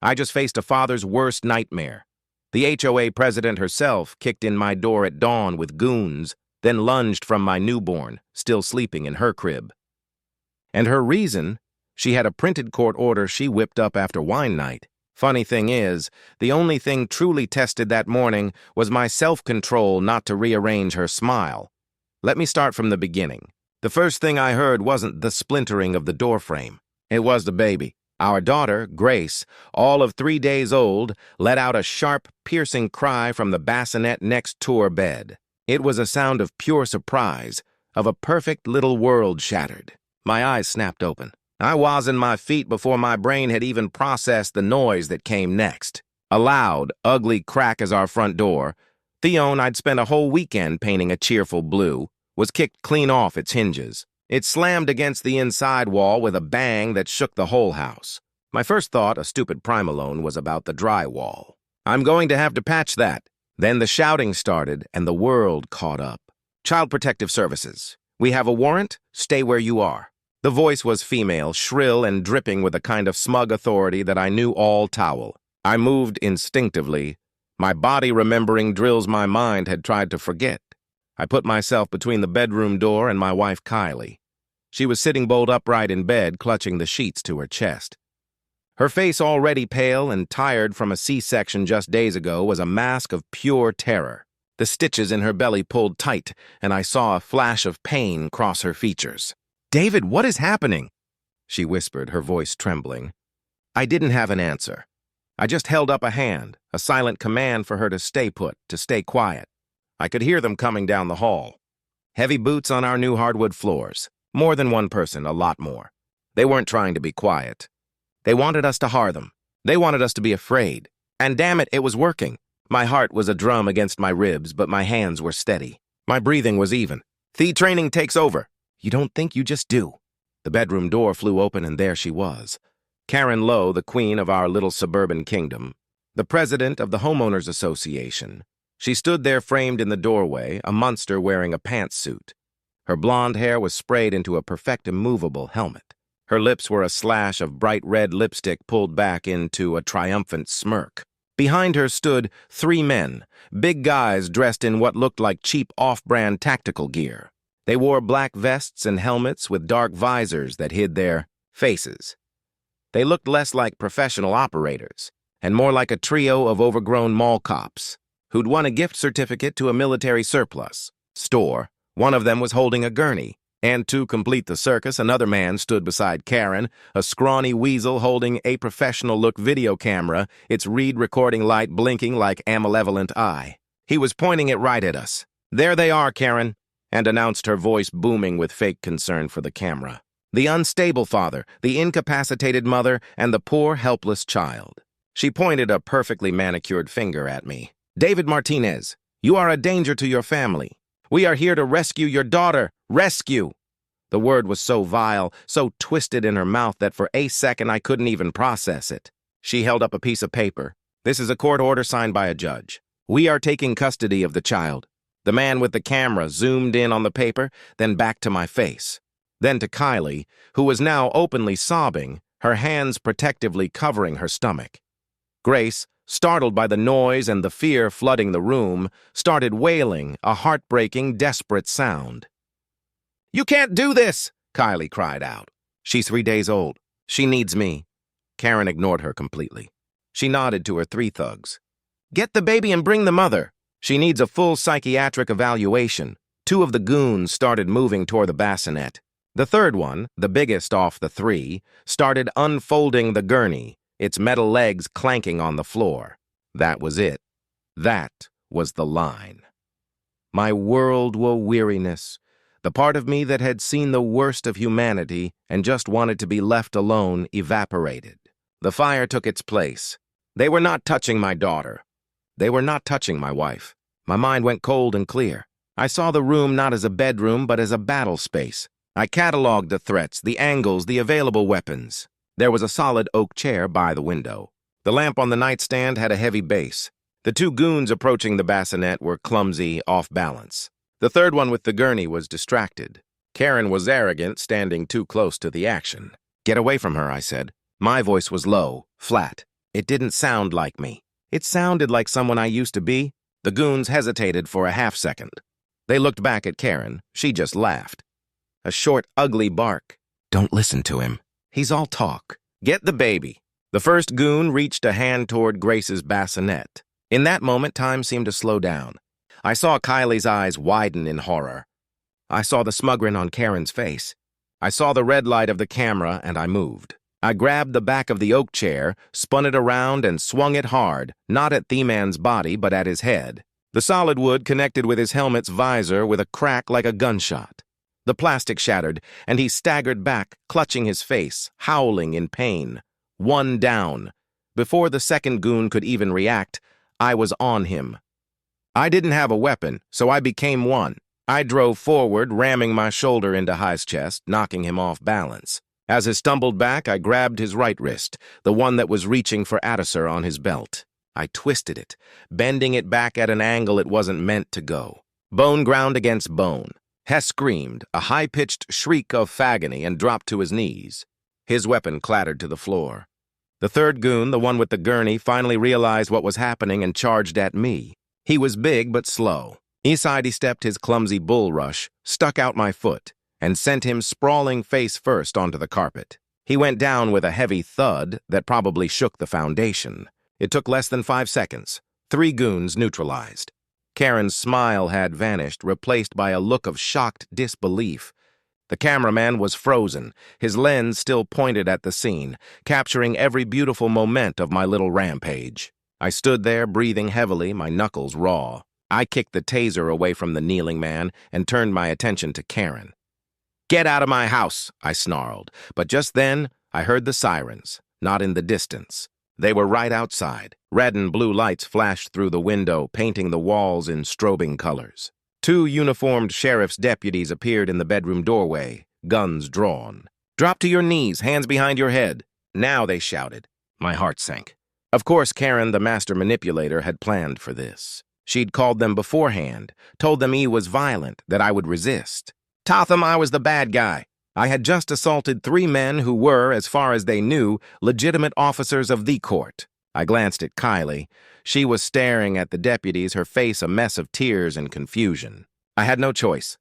I just faced a father's worst nightmare. The HOA president herself kicked in my door at dawn with goons, then lunged from my newborn, still sleeping in her crib. And her reason? She had a printed court order she whipped up after wine night. Funny thing is, the only thing truly tested that morning was my self-control not to rearrange her smile. Let me start from the beginning. The first thing I heard wasn't the splintering of the doorframe. It was the baby. Our daughter, Grace, all of 3 days old, let out a sharp, piercing cry from the bassinet next to her bed. It was a sound of pure surprise, of a perfect little world shattered. My eyes snapped open. I was on my feet before my brain had even processed the noise that came next. A loud, ugly crack as our front door, Theone I'd spent a whole weekend painting a cheerful blue, was kicked clean off its hinges. It slammed against the inside wall with a bang that shook the whole house. My first thought, a stupid primalone, was about the drywall. I'm going to have to patch that. Then the shouting started and the world caught up. Child Protective Services. We have a warrant. Stay where you are. The voice was female, shrill and dripping with a kind of smug authority that I knew all towel. I moved instinctively, my body remembering drills my mind had tried to forget. I put myself between the bedroom door and my wife, Kylie. She was sitting bolt upright in bed, clutching the sheets to her chest. Her face, already pale and tired from a C-section just days ago, was a mask of pure terror. The stitches in her belly pulled tight, and I saw a flash of pain cross her features. "David, what is happening?" she whispered, her voice trembling. I didn't have an answer. I just held up a hand, a silent command for her to stay put, to stay quiet. I could hear them coming down the hall. Heavy boots on our new hardwood floors. More than one person, a lot more. They weren't trying to be quiet. They wanted us to har them. They wanted us to be afraid. And damn it, it was working. My heart was a drum against my ribs, but my hands were steady. My breathing was even. "The training takes over." "You don't think, you just do." The bedroom door flew open and there she was. Karen Lowe, the queen of our little suburban kingdom. The president of the Homeowners Association. She stood there framed in the doorway, a monster wearing a pantsuit. Her blonde hair was sprayed into a perfect immovable helmet. Her lips were a slash of bright red lipstick pulled back into a triumphant smirk. Behind her stood 3 men, big guys dressed in what looked like cheap off-brand tactical gear. They wore black vests and helmets with dark visors that hid their faces. They looked less like professional operators, and more like a trio of overgrown mall cops who'd won a gift certificate to a military surplus store. One of them was holding a gurney, and to complete the circus, another man stood beside Karen, a scrawny weasel holding a professional-look video camera, its reed recording light blinking like a malevolent eye. He was pointing it right at us. "There they are, Karen," and announced, her voice booming with fake concern for the camera. "The unstable father, the incapacitated mother, and the poor, helpless child." She pointed a perfectly manicured finger at me. "David Martinez, you are a danger to your family. We are here to rescue your daughter. Rescue!" The word was so vile, so twisted in her mouth that for a second I couldn't even process it. She held up a piece of paper. "This is a court order signed by a judge. We are taking custody of the child." The man with the camera zoomed in on the paper, then back to my face. Then to Kylie, who was now openly sobbing, her hands protectively covering her stomach. Grace, startled by the noise and the fear flooding the room, started wailing, a heartbreaking, desperate sound. "You can't do this!" Kylie cried out. "She's 3 days old. She needs me." Karen ignored her completely. She nodded to her 3 thugs. "Get the baby and bring the mother. She needs a full psychiatric evaluation." 2 of the goons started moving toward the bassinet. The third one, the biggest off the 3, started unfolding the gurney, its metal legs clanking on the floor. That was it. That was the line. My world-weariness, the part of me that had seen the worst of humanity and just wanted to be left alone, evaporated. The fire took its place. They were not touching my daughter. They were not touching my wife. My mind went cold and clear. I saw the room not as a bedroom, but as a battle space. I cataloged the threats, the angles, the available weapons. There was a solid oak chair by the window. The lamp on the nightstand had a heavy base. The 2 goons approaching the bassinet were clumsy, off balance. The third one with the gurney was distracted. Karen was arrogant, standing too close to the action. "Get away from her," I said. My voice was low, flat. It didn't sound like me. It sounded like someone I used to be. The goons hesitated for a half-second. They looked back at Karen. She just laughed. A short, ugly bark. Don't listen to him. He's all talk. Get the baby. The first goon reached a hand toward Grace's bassinet. In that moment, time seemed to slow down. I saw Kylie's eyes widen in horror. I saw the smug grin on Karen's face. I saw the red light of the camera, and I moved. I grabbed the back of the oak chair, spun it around, and swung it hard, not at the man's body, but at his head. The solid wood connected with his helmet's visor with a crack like a gunshot. The plastic shattered, and he staggered back, clutching his face, howling in pain. One down. Before the second goon could even react, I was on him. I didn't have a weapon, so I became one. I drove forward, ramming my shoulder into High's chest, knocking him off balance. As he stumbled back, I grabbed his right wrist, the one that was reaching for Addisor on his belt. I twisted it, bending it back at an angle it wasn't meant to go. Bone ground against bone. Hess screamed, a high-pitched shriek of agony, and dropped to his knees. His weapon clattered to the floor. The third goon, the one with the gurney, finally realized what was happening and charged at me. He was big but slow. He sidestepped his clumsy bull rush, stuck out my foot, and sent him sprawling face first onto the carpet. He went down with a heavy thud that probably shook the foundation. It took less than 5 seconds. 3 goons neutralized. Karen's smile had vanished, replaced by a look of shocked disbelief. The cameraman was frozen, his lens still pointed at the scene, capturing every beautiful moment of my little rampage. I stood there, breathing heavily, my knuckles raw. I kicked the taser away from the kneeling man and turned my attention to Karen. "Get out of my house," I snarled, but just then I heard the sirens, not in the distance. They were right outside. Red and blue lights flashed through the window, painting the walls in strobing colors. 2 uniformed sheriff's deputies appeared in the bedroom doorway, guns drawn. "Drop to your knees, hands behind your head." "Now," they shouted. My heart sank. Of course, Karen, the master manipulator, had planned for this. She'd called them beforehand, told them he was violent, that I would resist. Taught them I was the bad guy. I had just assaulted 3 men who were, as far as they knew, legitimate officers of the court. I glanced at Kylie. She was staring at the deputies, her face a mess of tears and confusion. I had no choice.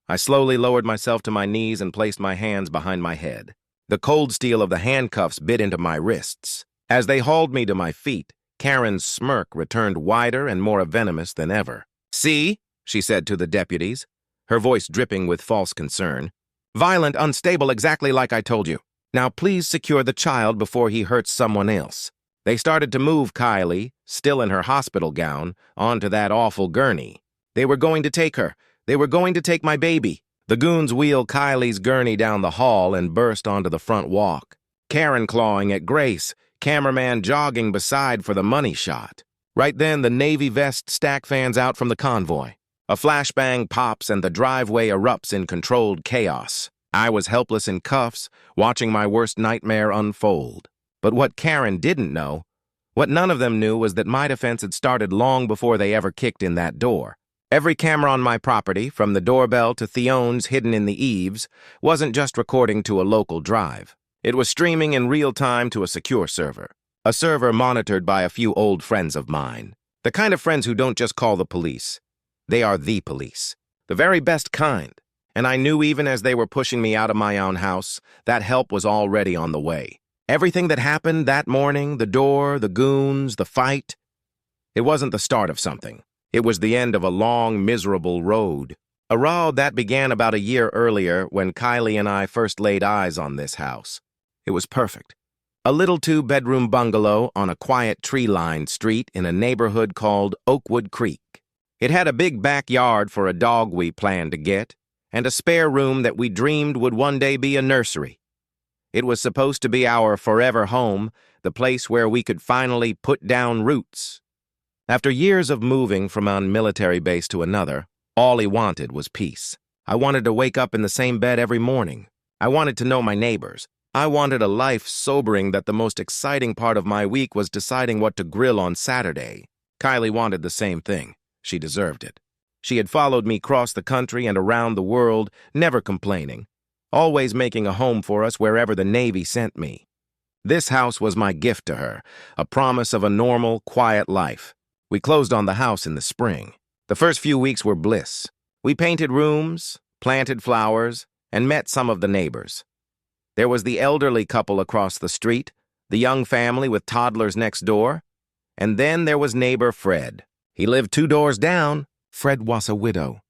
I slowly lowered myself to my knees and placed my hands behind my head. The cold steel of the handcuffs bit into my wrists. As they hauled me to my feet, Karen's smirk returned wider and more venomous than ever. "See?" she said to the deputies, her voice dripping with false concern. "Violent, unstable, exactly like I told you. Now please secure the child before he hurts someone else." They started to move Kylie, still in her hospital gown, onto that awful gurney. They were going to take her. They were going to take my baby. The goons wheeled Kylie's gurney down the hall and burst onto the front walk. Karen clawing at Grace, cameraman jogging beside for the money shot. Right then, the Navy vest stack fans out from the convoy. A flashbang pops and the driveway erupts in controlled chaos. I was helpless in cuffs, watching my worst nightmare unfold. But what Karen didn't know, what none of them knew, was that my defense had started long before they ever kicked in that door. Every camera on my property, from the doorbell to Theon's hidden in the eaves, wasn't just recording to a local drive. It was streaming in real time to a secure server. A server monitored by a few old friends of mine. The kind of friends who don't just call the police. They are the police. The very best kind. And I knew even as they were pushing me out of my own house, that help was already on the way. Everything that happened that morning, the door, the goons, the fight, it wasn't the start of something. It was the end of a long, miserable road. A road that began about a year earlier when Kylie and I first laid eyes on this house. It was perfect. A little 2-bedroom bungalow on a quiet tree-lined street in a neighborhood called Oakwood Creek. It had a big backyard for a dog we planned to get, and a spare room that we dreamed would one day be a nursery. It was supposed to be our forever home, the place where we could finally put down roots. After years of moving from one military base to another, all he wanted was peace. I wanted to wake up in the same bed every morning. I wanted to know my neighbors. I wanted a life sobering that the most exciting part of my week was deciding what to grill on Saturday. Kylie wanted the same thing. She deserved it. She had followed me across the country and around the world, never complaining, always making a home for us wherever the Navy sent me. This house was my gift to her, a promise of a normal, quiet life. We closed on the house in the spring. The first few weeks were bliss. We painted rooms, planted flowers, and met some of the neighbors. There was the elderly couple across the street, the young family with toddlers next door, and then there was neighbor Fred. He lived 2 doors down. Fred was a widow.